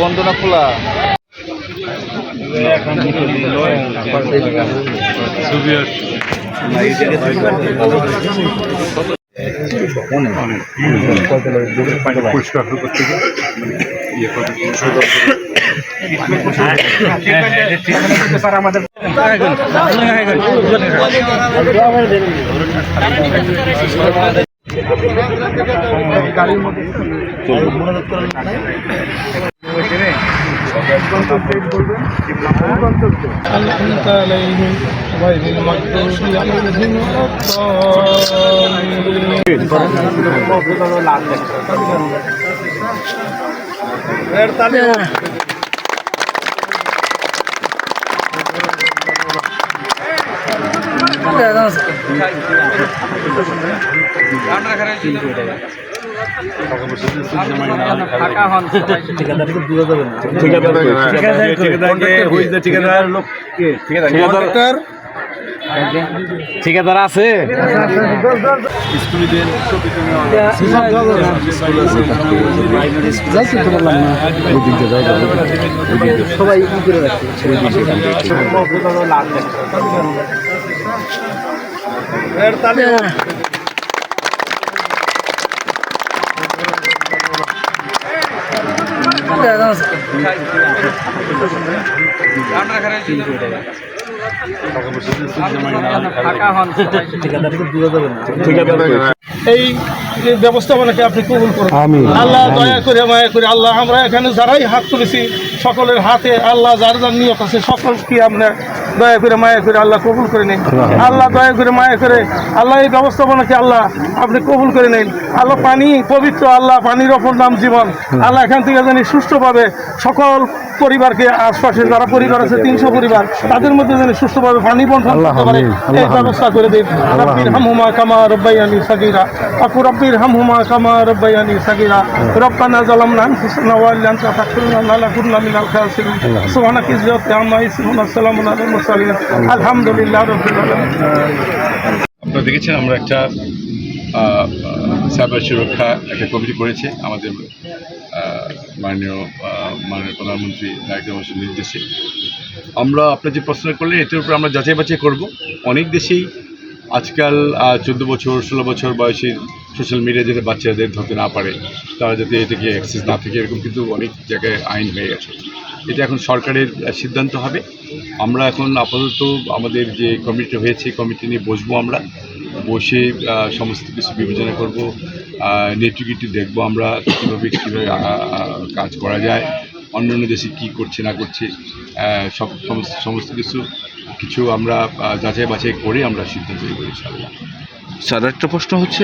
বন্ধ না খোলা? ঠিকাদার আছে সবাই এই ব্যবস্থাপনাকে আপনি কবুল করুন আল্লাহ, দয়া করে মায়া করে আল্লাহ। আমরা এখানে যারাই হাত তুলেছি সকলের হাতে আল্লাহ যার যার নিয়ত আছে সকলকে আমরা দয়া করে মায়া করে আল্লাহ কবুল করে নিন। আল্লাহ দয়া করে মায়া করে আল্লাহ এই ব্যবস্থাপনাকে আল্লাহ আপনি কবুল করে নিন। আল্লাহ পানি পবিত্র, আল্লাহ পানির অপর নাম জীবন। আল্লাহ এখান থেকে জানি সুষ্ঠুভাবে সকল পরিবারকে, আশপাশে যারা পরিবার আছে 300 পরিবার, তাদের মধ্যে যেন সুষ্ঠুভাবে পানি বন্টন করতে পারে এই ব্যবস্থা করে দিন। রব্বির হামহুমা কামা রব্বায়ানি সাগীরা আফু রব্বির হামহুমা কামা রব্বায়ানি সাগীরা রব্বানা যালামনা আনফুসানা ওয়া ইল্লাম তাগফির লানা লাকুনা মিনাল খাসিরিন সুবহানাকা ইজ্জাতি আম্মা ইয়াসিফুন আসসালামু আলাল মুরসালিন আলহামদুলিল্লাহি রাব্বিল আলামিন। আপনারা দেখেছেন আমরা একটা সাইবার সুরক্ষা একটা কমিটি করেছে আমাদের মাননীয় প্রধানমন্ত্রী নায়ক হোসেন নির্দেশে। আমরা আপনার যে প্রশ্ন করলেন এটার উপর আমরা যাচাই বাছাই করব। অনেক দেশেই আজকাল 14 বছর 16 বছর বয়সী সোশ্যাল মিডিয়া যাতে বাচ্চাদের ধরতে না পারে, তারা যাতে এটাকে অ্যাক্সেস না থাকে, এরকম কিন্তু অনেক জায়গায় আইন হয়ে গেছে। এটা এখন সরকারের সিদ্ধান্ত হবে। আমরা এখন আপাতত আমাদের যে কমিটি হয়েছে কমিটি নিয়ে বসবো, আমরা বসে সমস্ত কিছু বিবেচনা করব, নেটিভিটি দেখবো আমরা কীভাবে কাজ করা যায়, অন্যান্য দেশে কী করছে না করছে, সমস্ত কিছু আমরা যাচাই বাছাই করে আমরা সিদ্ধান্ত নেব ইনশাআল্লাহ। স্যার, একটা প্রশ্ন হচ্ছে